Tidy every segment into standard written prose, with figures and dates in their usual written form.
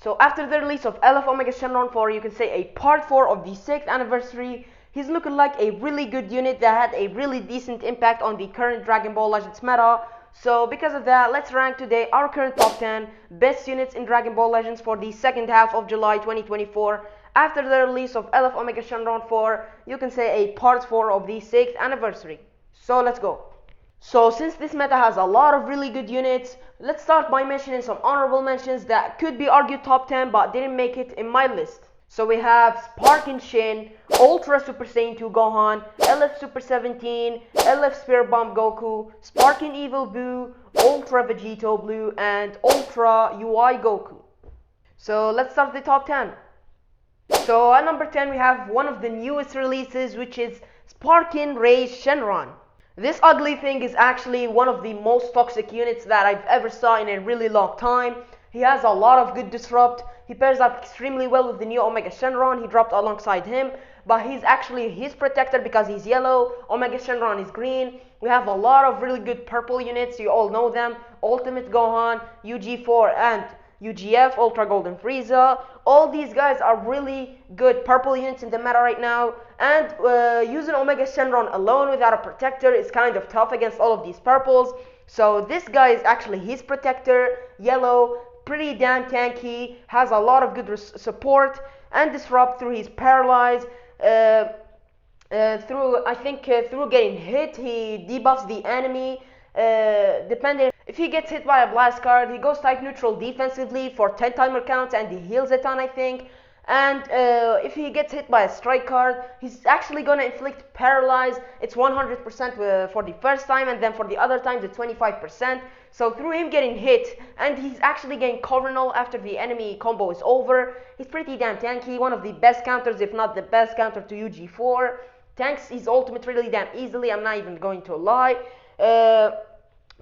So after the release of LF Omega Shenron 4, you can say a part 4 of the 6th anniversary, he's looking like a really good unit that had a really decent impact on the current Dragon Ball Legends meta. So because of that, let's rank today our current top 10 best units in Dragon Ball Legends for the second half of July 2024. After the release of LF Omega Shenron 4, you can say a part 4 of the 6th anniversary. So let's go. So since this meta has a lot of really good units, let's start by mentioning some honorable mentions that could be argued top 10 but didn't make it in my list. So we have Sparking Shin, Ultra Super Saiyan 2 Gohan, LF Super 17, LF Spirit Bomb Goku, Sparking Evil Buu, Ultra Vegito Blue, and Ultra UI Goku. So let's start the top 10. So at number 10 we have one of the newest releases, which is Sparking Rage Shenron. This ugly thing is actually one of the most toxic units that I've ever saw in a really long time. He has a lot of good disrupt. He pairs up extremely well with the new Omega Shenron. He dropped alongside him, but he's actually his protector because he's yellow. Omega Shenron is green. We have a lot of really good purple units. You all know them. Ultimate Gohan, UG4, and UGF, Ultra Golden Frieza. All these guys are really good purple units in the meta right now, and using Omega Shenron alone without a protector is kind of tough against all of these purples. So this guy is actually his protector, yellow, pretty damn tanky, has a lot of good support and disrupt through his paralyze. Through getting hit, he debuffs the enemy. Depending if he gets hit by a blast card, he goes type neutral defensively for 10 timer counts and he heals a ton, I think. And if he gets hit by a strike card, he's actually gonna inflict paralyze. It's 100% for the first time, and then for the other times it's 25%. So through him getting hit, and he's actually getting cover null after the enemy combo is over, he's pretty damn tanky. One of the best counters, if not the best counter to UG4. Tanks his ultimate really damn easily, I'm not even going to lie.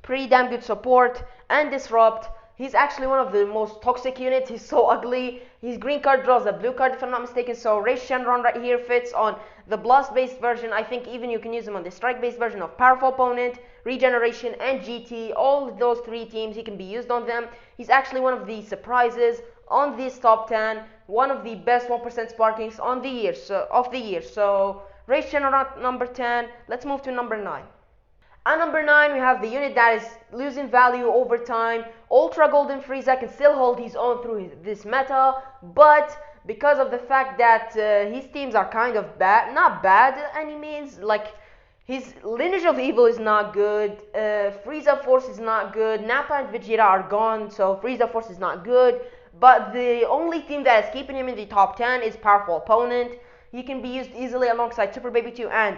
Pretty damn good support and disrupt. He's actually one of the most toxic units. He's so ugly. His green card draws a blue card if I'm not mistaken. So Rage Shenron right here fits on the blast based version. I think even you can use him on the strike based version of Powerful Opponent, Regeneration, and GT. All those three teams he can be used on them. He's actually one of the surprises on this top 10. One of the best 1% sparkings on the year. So Rage Shenron number 10. Let's move to number 9. At number 9, we have the unit that is losing value over time. Ultra Golden Frieza can still hold his own through this meta, but because of the fact that his teams are kind of bad, not bad any means, like his Lineage of Evil is not good, Frieza Force is not good, Nappa and Vegeta are gone, so Frieza Force is not good, but the only team that is keeping him in the top 10 is Powerful Opponent. He can be used easily alongside Super Baby 2 and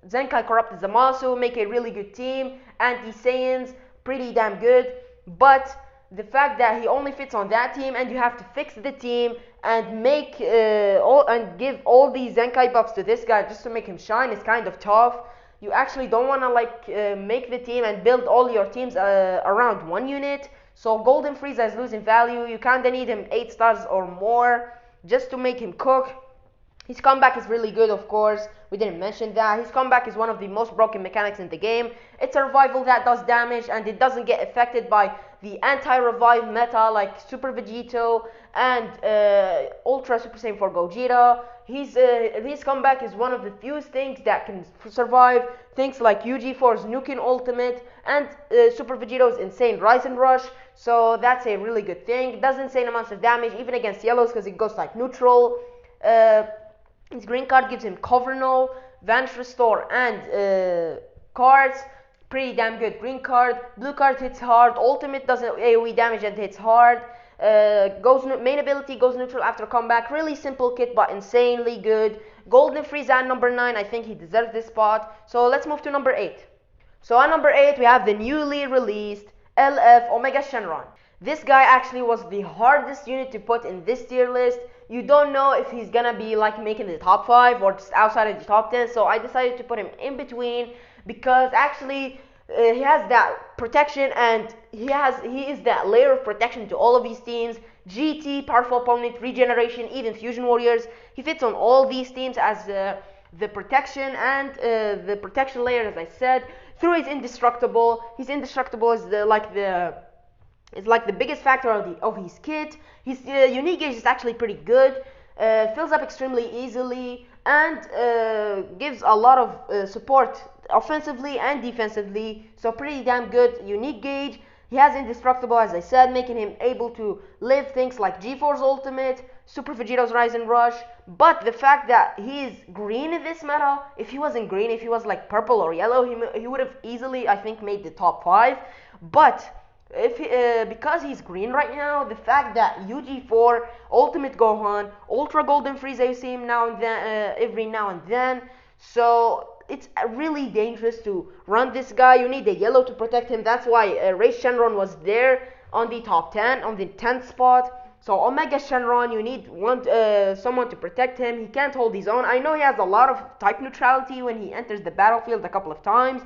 Zenkai Corrupted Zamasu, make a really good team. Anti-Saiyans, pretty damn good. But the fact that he only fits on that team and you have to fix the team and make give all these Zenkai buffs to this guy just to make him shine is kind of tough. You actually don't want to make the team and build all your teams around one unit. So Golden Frieza is losing value. You kinda need him 8 stars or more just to make him cook. His comeback is really good, of course. We didn't mention that. His comeback is one of the most broken mechanics in the game. It's a revival that does damage and it doesn't get affected by the anti-revive meta like Super Vegito and Ultra Super Saiyan 4 Gogeta. His comeback is one of the fewest things that can survive things like UG4's Nukin Ultimate and Super Vegeto's Insane Rise and Rush. So that's a really good thing. It does insane amounts of damage even against yellows because it goes like neutral. His green card gives him cover null, vanish restore, and cards. Pretty damn good green card. Blue card hits hard. Ultimate does AoE damage and hits hard. Main ability goes neutral after comeback. Really simple kit but insanely good. Golden Frieza at number 9. I think he deserves this spot. So let's move to number 8. So at number 8 we have the newly released LF Omega Shenron. This guy actually was the hardest unit to put in this tier list. You don't know if he's gonna be like making the top 5 or just outside of the top 10, so I decided to put him in between because actually he has that protection and he is that layer of protection to all of these teams. GT, Powerful Opponent, Regeneration, even Fusion Warriors. He fits on all these teams as the protection and the protection layer, as I said. Through his indestructible. His indestructible is It's like the biggest factor of his kit. His unique gauge is actually pretty good. Fills up extremely easily and gives a lot of support offensively and defensively. So pretty damn good unique gauge. He has indestructible, as I said, making him able to live things like G4's ultimate, Super Vegeto's Rise and Rush. But the fact that he's green in this meta, if he wasn't green, if he was like purple or yellow, he would have easily, I think, made the top 5. But if because he's green right now, the fact that UG4, Ultimate Gohan, Ultra Golden Frieza, you see him now and then, every now and then. So it's really dangerous to run this guy. You need a yellow to protect him. That's why Race Shenron was there on the top 10, on the 10th spot. So Omega Shenron, you need someone to protect him. He can't hold his own. I know he has a lot of type neutrality when he enters the battlefield a couple of times.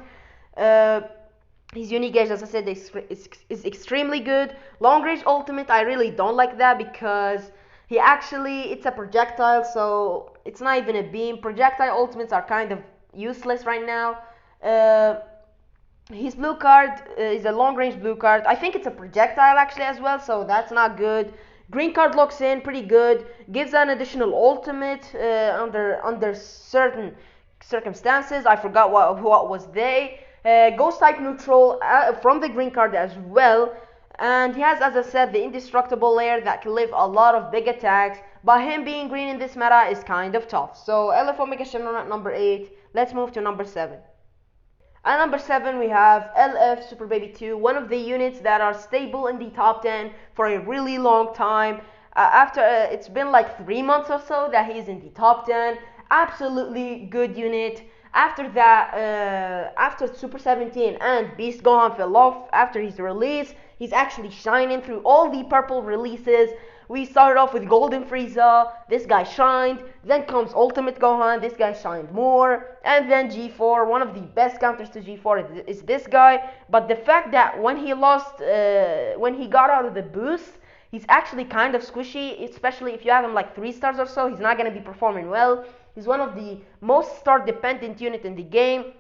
His unique gauge, as I said, is extremely good. Long range ultimate, I really don't like that because it's a projectile, so it's not even a beam. Projectile ultimates are kind of useless right now. His blue card is a long range blue card. I think it's a projectile actually as well, so that's not good. Green card locks in, pretty good. Gives an additional ultimate under certain circumstances. I forgot what was they. Ghost type neutral from the green card as well. And he has, as I said, the indestructible layer that can live a lot of big attacks. But him being green in this meta is kind of tough. So LF Omega Shenron at number 8. Let's move to number 7. At number 7 we have LF Super Baby 2, one of the units that are stable in the top 10 for a really long time. After it's been like 3 months or so that he's in the top 10. Absolutely good unit. After that, after Super 17 and Beast Gohan fell off after his release, he's actually shining through all the purple releases. We started off with Golden Frieza, this guy shined, then comes Ultimate Gohan, this guy shined more, and then G4, one of the best counters to G4 is this guy. But the fact that when he got out of the boost, he's actually kind of squishy, especially if you have him like 3 stars or so, he's not going to be performing well. He's one of the most star dependent unit in the game.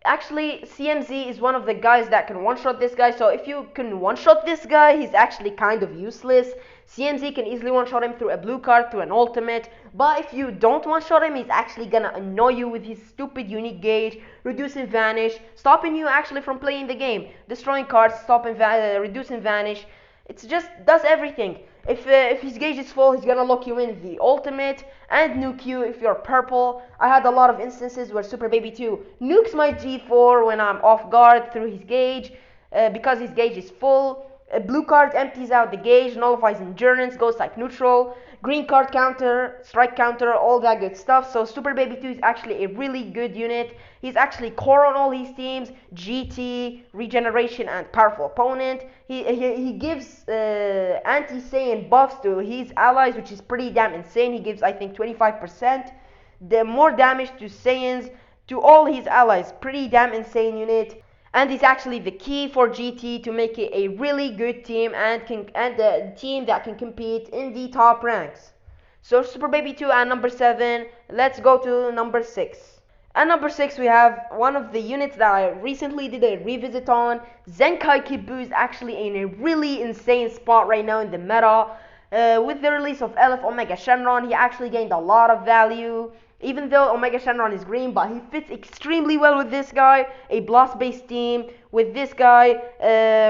Actually, CMZ is one of the guys that can one-shot this guy, so if you can one-shot this guy, he's actually kind of useless. CMZ can easily one-shot him through a blue card, through an ultimate, but if you don't one-shot him, he's actually gonna annoy you with his stupid unique gauge, reduce and vanish, stopping you actually from playing the game, destroying cards, reduce and vanish. It just does everything. If his gauge is full, he's gonna lock you in the ultimate and nuke you if you're purple. I had a lot of instances where Super Baby 2 nukes my G4 when I'm off guard through his gauge because his gauge is full. A blue card empties out the gauge, nullifies endurance, goes like neutral. Green card counter, strike counter, all that good stuff. So Super Baby 2 is actually a really good unit. He's actually core on all these teams, GT, regeneration, and powerful opponent. He gives anti-Saiyan buffs to his allies, which is pretty damn insane. He gives, I think, 25% the more damage to Saiyans to all his allies. Pretty damn insane unit. And is actually the key for GT to make it a really good team and a team that can compete in the top ranks. So Super Baby 2 at number 7. Let's go to number 6. At number 6 we have one of the units that I recently did a revisit on. Zenkai Kid Buu is actually in a really insane spot right now in the meta. With the release of LF Omega Shenron, he actually gained a lot of value. Even though Omega Shenron is green, but he fits extremely well with this guy. A Blast-based team with this guy,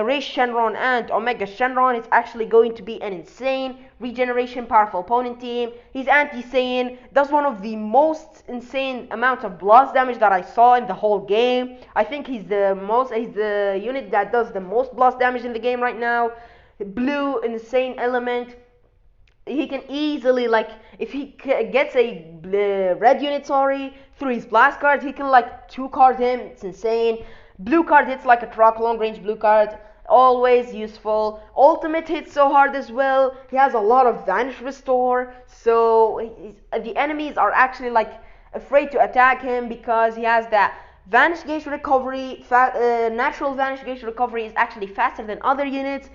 Race Shenron and Omega Shenron. It's actually going to be an insane regeneration powerful opponent team. He's anti-Saiyan, does one of the most insane amounts of blast damage that I saw in the whole game. I think he's the unit that does the most blast damage in the game right now. Blue, insane element. He can easily, like, if he gets a red unit, through his blast card, he can, like, 2-card him. It's insane. Blue card hits like a truck, long range blue card, always useful. Ultimate hits so hard as well. He has a lot of vanish restore, so the enemies are actually, like, afraid to attack him because he has that vanish gauge recovery. Natural vanish gauge recovery is actually faster than other units.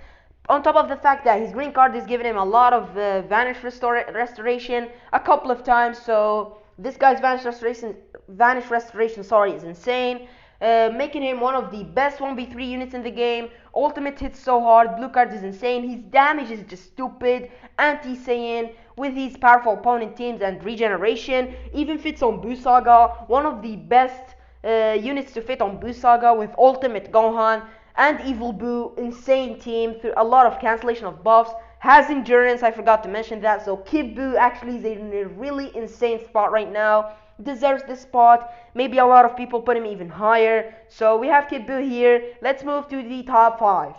On top of the fact that his green card is giving him a lot of vanish restoration a couple of times, so this guy's vanish restoration is insane. making him one of the best 1v3 units in the game. Ultimate hits so hard, blue card is insane, his damage is just stupid, anti-Saiyan with his powerful opponent teams and regeneration, even fits on Buu Saga, one of the best units to fit on Buu Saga with Ultimate Gohan and Evil Buu, insane team through a lot of cancellation of buffs, has endurance, I forgot to mention that, so Kid Buu actually is in a really insane spot right now, deserves this spot, maybe a lot of people put him even higher, so we have Kid Buu here. Let's move to the top 5.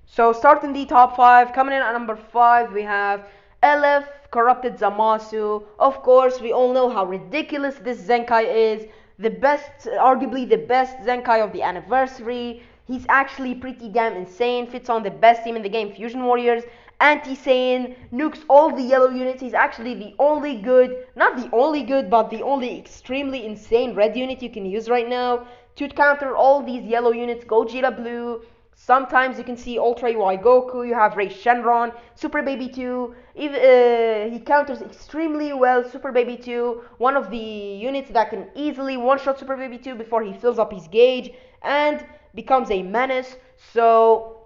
So starting the top 5, coming in at number 5 we have LF Corrupted Zamasu. Of course, we all know how ridiculous this Zenkai is, the best, arguably the best Zenkai of the anniversary. He's actually pretty damn insane, fits on the best team in the game, Fusion Warriors, anti-Saiyan, nukes all the yellow units. He's actually the only good, not the only good, but the only extremely insane red unit you can use right now to counter all these yellow units. Gogeta Blue, sometimes you can see Ultra UI Goku, you have Ray Shenron, Super Baby 2, he counters extremely well Super Baby 2, one of the units that can easily one-shot Super Baby 2 before he fills up his gauge and becomes a menace. So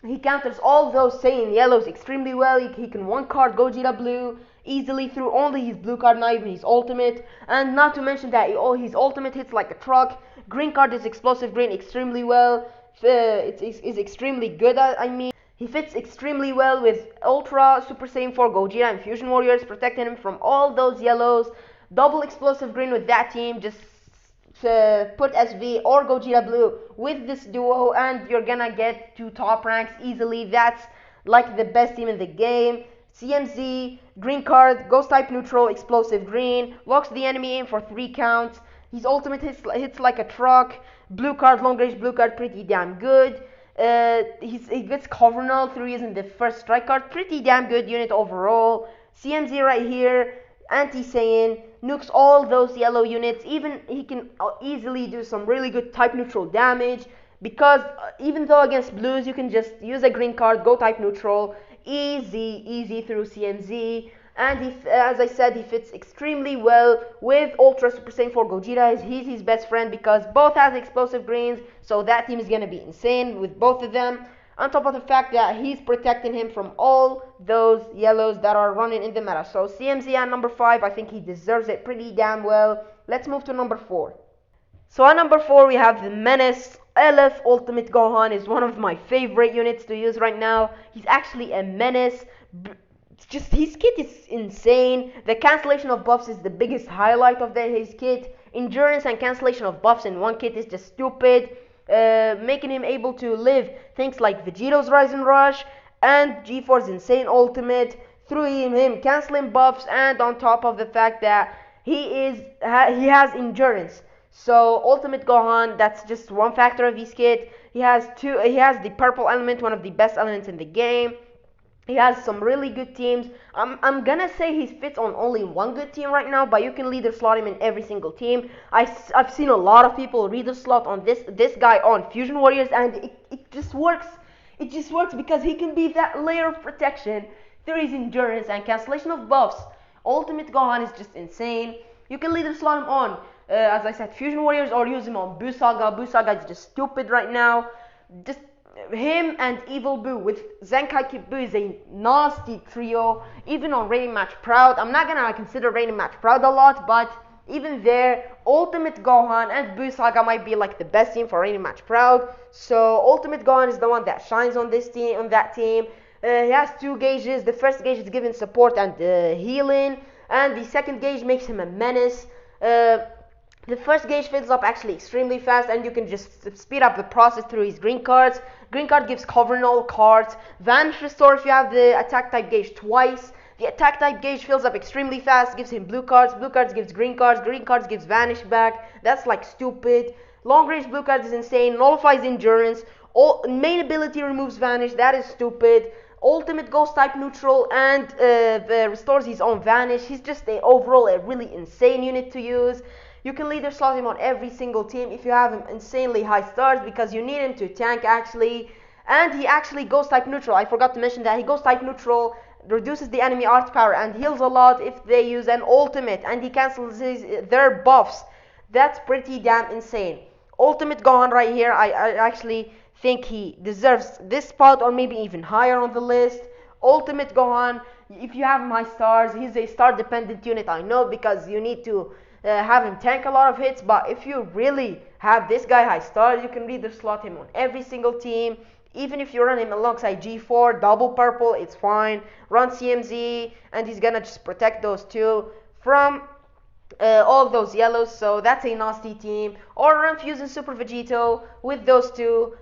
he counters all those Saiyan yellows extremely well. He can one-card Gogeta Blue easily through only his blue card, not even his ultimate. And not to mention that his ultimate hits like a truck. Green card is explosive green extremely well. It's extremely good, I mean. He fits extremely well with Ultra, Super Saiyan 4, Gogeta, and Fusion Warriors, protecting him from all those yellows. Double explosive green with that team. Just put SV or Gogeta Blue with this duo and you're gonna get to top ranks easily. That's like the best team in the game. CMZ, green card, ghost type neutral, explosive green, locks the enemy in for 3 counts. His ultimate hits like a truck. Blue card, long range blue card, pretty damn good. He gets cover null through using the first strike card, pretty damn good unit overall. CMZ right here, anti-Saiyan, nukes all those yellow units. Even he can easily do some really good type neutral damage, because even though against blues you can just use a green card, go type neutral, easy through CMZ. And as I said, he fits extremely well with Ultra Super Saiyan 4 Gogeta. He's his best friend because both has explosive greens, so that team is gonna be insane with both of them. On top of the fact that he's protecting him from all those yellows that are running in the meta. So CMZ at number 5, I think he deserves it pretty damn well. Let's move to number 4. So at number 4 we have the Menace. LF Ultimate Gohan is one of my favorite units to use right now. He's actually a menace. Just his kit is insane. The cancellation of buffs is the biggest highlight of his kit. Endurance and cancellation of buffs in one kit is just stupid. Making him able to live things like Vegeto's Rise and Rush and G4's insane ultimate through him canceling buffs, and on top of the fact that he has endurance. So Ultimate Gohan, that's just one factor of his kit. He has the purple element, one of the best elements in the game. He has some really good teams. I'm gonna say he fits on only one good team right now, but you can leader slot him in every single team. I've seen a lot of people leader slot on this guy on Fusion Warriors, and it just works. It just works because he can be that layer of protection through his endurance and cancellation of buffs. Ultimate Gohan is just insane. You can leader slot him on, as I said, Fusion Warriors, or use him on Buu Saga. Buu Saga is just stupid right now. Just him and Evil Buu with Zenkai Kid Buu is a nasty trio. Even on Rating Match Proud, I'm not gonna consider Rating Match Proud a lot, but even there, Ultimate Gohan and Buu Saga might be like the best team for Rating Match Proud. So Ultimate Gohan is the one that shines on that team. He has 2 gauges. The first gauge is giving support and healing, and the second gauge makes him a menace. The first gauge fills up actually extremely fast, and you can just speed up the process through his green cards. Green card gives cover in all cards. Vanish Restore if you have the attack type gauge twice. The attack type gauge fills up extremely fast, gives him blue cards. Blue cards gives green cards gives Vanish back. That's like stupid. Long range blue cards is insane. Nullifies endurance. Main ability removes Vanish. That is stupid. Ultimate ghost type neutral and restores his own Vanish. He's just overall a really insane unit to use. You can leader slot him on every single team if you have him insanely high stars, because you need him to tank actually. And he actually ghost type neutral. I forgot to mention that he ghost type neutral, reduces the enemy art power and heals a lot if they use an ultimate, and he cancels their buffs. That's pretty damn insane. Ultimate Gohan right here, I actually think he deserves this spot or maybe even higher on the list. Ultimate Gohan, if you have him high stars, he's a star dependent unit, I know, because you need to have him tank a lot of hits, but if you really have this guy high stars, you can either slot him on every single team. Even if you run him alongside G4, double purple, it's fine. Run CMZ, and he's gonna just protect those two from all those yellows, so that's a nasty team. Or run Fusion Super Vegito with those two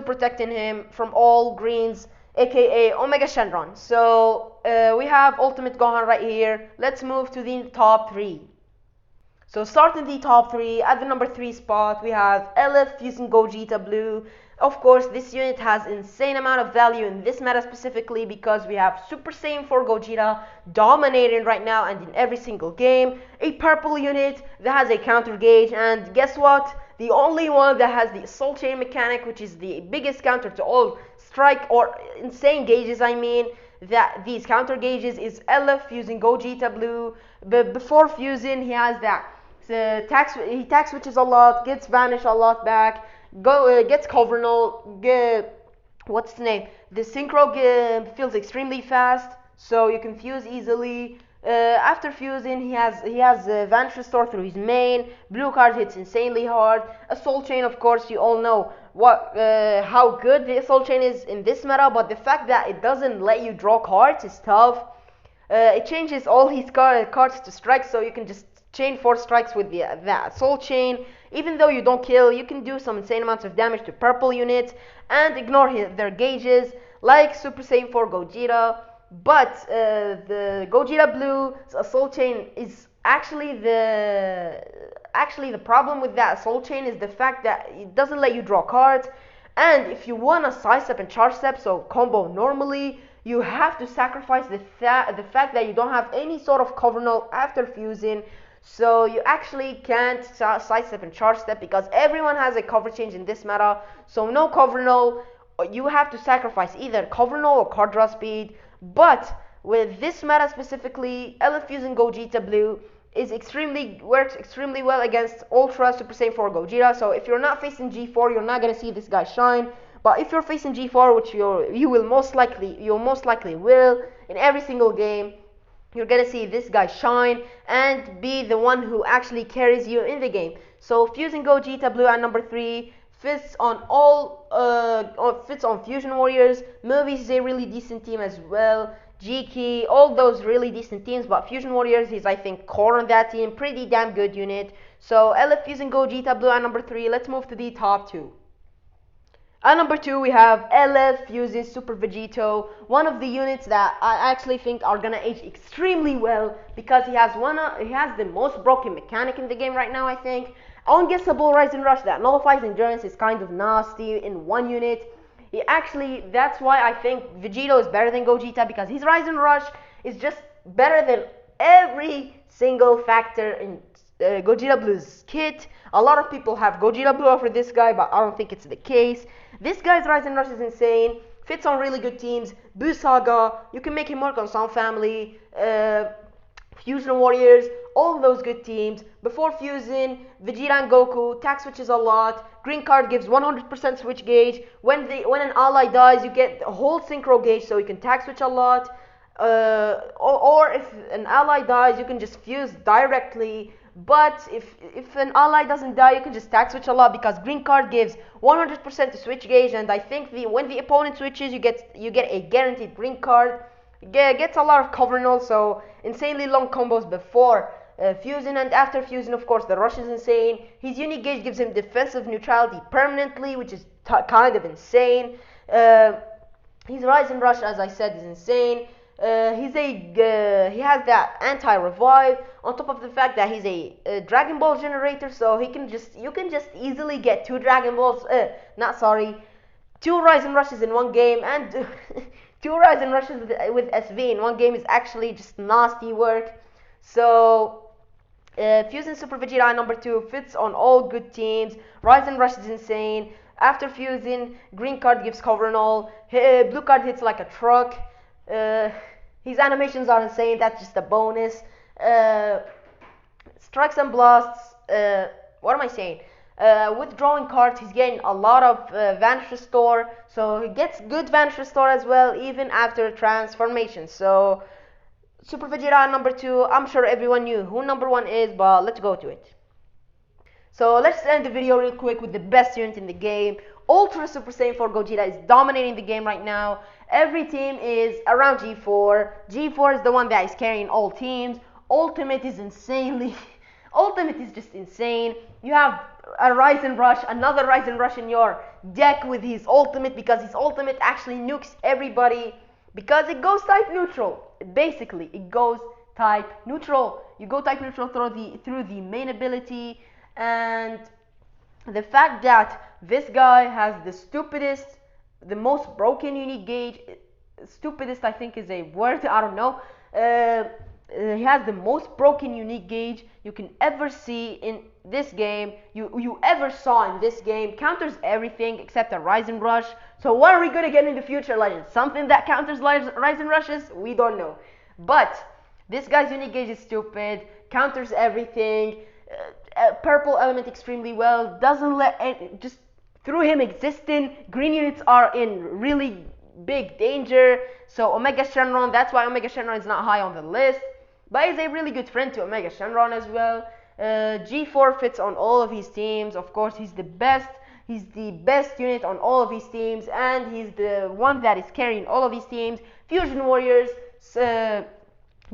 protecting him from all greens, aka Omega Shenron. So we have Ultimate Gohan right here. Let's move to the top 3. So starting the top 3, at the number 3 spot we have LF Fusing Gogeta Blue. Of course, this unit has insane amount of value in this meta specifically because we have Super Saiyan 4 Gogeta dominating right now and in every single game. A purple unit that has a counter gauge, and guess what? The only one that has the Soul Chain mechanic, which is the biggest counter to all strike or insane gauges, I mean, that these counter gauges, is LF Fusing Gogeta Blue. But before fusing, he has that he tax switches a lot, gets vanish a lot back, gets covernull, what's the name? The synchro feels extremely fast, so you can fuse easily. After fusing, he has vanish restore through his main. Blue card hits insanely hard. A soul chain, of course, you all know how good the soul chain is in this meta, but the fact that it doesn't let you draw cards is tough. It changes all his cards to strikes, so you can just chain 4 strikes with that soul chain. Even though you don't kill, you can do some insane amounts of damage to purple units and ignore their gauges, like Super Saiyan 4 Gogeta. But the Gogeta Blue soul chain is actually the problem with that soul chain is the fact that it doesn't let you draw cards. And if you want to sidestep and charge step, so combo normally, you have to sacrifice the fact that you don't have any sort of cover null after fusing. So you actually can't sidestep and charge step because everyone has a cover change in this meta. So no cover null, you have to sacrifice either cover null or card draw speed. But with this meta specifically, LF Fusing Gogeta Blue works extremely well against Ultra Super Saiyan 4 Gogeta. So if you're not facing G4, you're not gonna see this guy shine. But if you're facing G4, which you most likely will in every single game, you're gonna see this guy shine and be the one who actually carries you in the game. So Fusing Gogeta Blue at number 3 fits on Fusion Warriors. Movies is a really decent team as well. G-Key, all those really decent teams, but Fusion Warriors is, I think, core on that team. Pretty damn good unit. So LF Fusing Gogeta Blue at number 3. Let's move to the top 2. At number 2, we have LF Fusing Super Vegito, one of the units that I actually think are gonna age extremely well because he has the most broken mechanic in the game right now, I think. Unguessable Rise and Rush that nullifies endurance is kind of nasty in one unit. That's why I think Vegito is better than Gogeta, because his Rise and Rush is just better than every single factor in Gogeta Blue's kit. A lot of people have Gogeta Blue over this guy, but I don't think it's the case. This guy's Rise and Rush is insane, fits on really good teams. Buu Saga, you can make him work on Sound Family, Fusion Warriors, all those good teams. Before fusing, Vegeta and Goku, tax switches a lot. Green card gives 100% switch gauge. When an ally dies, you get a whole synchro gauge, so you can tax switch a lot. Or if an ally dies, you can just fuse directly. But if an ally doesn't die, you can just tax switch a lot because green card gives 100% to switch gauge, and I think when the opponent switches, you get a guaranteed green card. Gets a lot of cover null, so insanely long combos before fusing, and after fusing, of course, the rush is insane. His unique gauge gives him defensive neutrality permanently, which is kind of insane. His rise and rush, as I said, is insane. He has that anti-revive on top of the fact that he's a Dragon Ball generator, so you can just easily get 2 Dragon Balls. 2 rise and rushes in one game, and 2 rise and rushes with SV in one game is actually just nasty work. So Fusing Super Vegeta number 2 fits on all good teams. Rise and rush is insane. After fusing, green card gives cover null. Blue card hits like a truck. His animations are insane. That's just a bonus. Strikes and blasts. What am I saying? Withdrawing cards, he's getting a lot of Vanish Restore, so he gets good Vanish Restore as well, even after transformation. So Super Vegeta number 2, I'm sure everyone knew who number 1 is, but let's go to it. So let's end the video real quick with the best unit in the game. Ultra Super Saiyan 4 Gogeta is dominating the game right now. Every team is around G4. G4 is the one that is carrying all teams. Ultimate is insanely... Ultimate is just insane. You have a Rise and Rush, another Rise and Rush in your deck with his ultimate, because his ultimate actually nukes everybody, because it goes type neutral. Basically, it goes type neutral. You go type neutral through the main ability, and the fact that this guy has the stupidest, the most broken unique gauge, stupidest I think is a word, I don't know, he has the most broken unique gauge you can ever see in this game, you ever saw in this game. Counters everything except a Rise and Rush. So what are we going to get in the future Legends? Something that counters Rise and Rushes? We don't know. But this guy's unique gauge is stupid, counters everything, purple element extremely well, doesn't let just through him existing, green units are in really big danger. So Omega Shenron, that's why Omega Shenron is not high on the list, but he's a really good friend to Omega Shenron as well. G4 fits on all of his teams. Of course, he's the best unit on all of his teams, and he's the one that is carrying all of his teams. Fusion Warriors,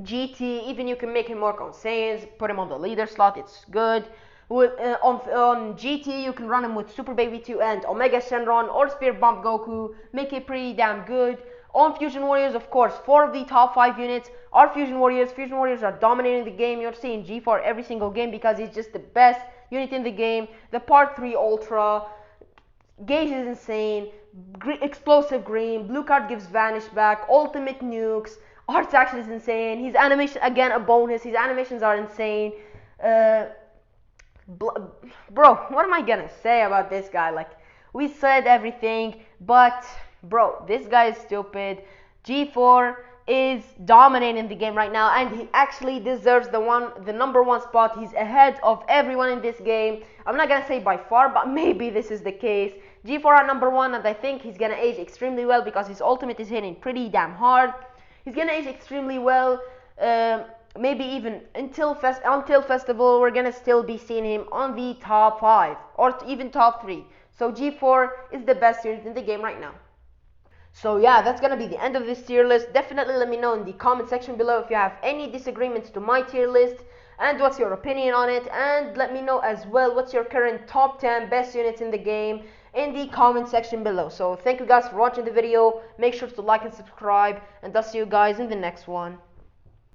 GT, even you can make him work on Saiyans, put him on the leader slot, it's good. On GT, you can run him with Super Baby 2 and Omega Shenron or Spirit Bomb Goku, make it pretty damn good. On Fusion Warriors, of course, 4 of the top 5 units are Fusion Warriors. Fusion Warriors are dominating the game. You're seeing G4 every single game because he's just the best unit in the game. The Part 3 Ultra, gauge is insane, explosive green, blue card gives Vanish back, ultimate nukes, Arts action is insane, his animation, again a bonus, his animations are insane. Bro, what am I gonna say about this guy? Like, we said everything, but bro, this guy is stupid. G4 is dominating the game right now, and he actually deserves the number 1 spot. He's ahead of everyone in this game. I'm not gonna say by far, but maybe this is the case. G4 at number 1, and I think he's gonna age extremely well because his ultimate is hitting pretty damn hard. He's gonna age extremely well. Maybe even until festival, we're gonna still be seeing him on the top 5 or even top 3. So G4 is the best unit in the game right now. So yeah, that's gonna be the end of this tier list. Definitely let me know in the comment section below if you have any disagreements to my tier list and what's your opinion on it, and let me know as well what's your current top 10 best units in the game in the comment section below. So thank you guys for watching the video. Make sure to like and subscribe, and I'll see you guys in the next one.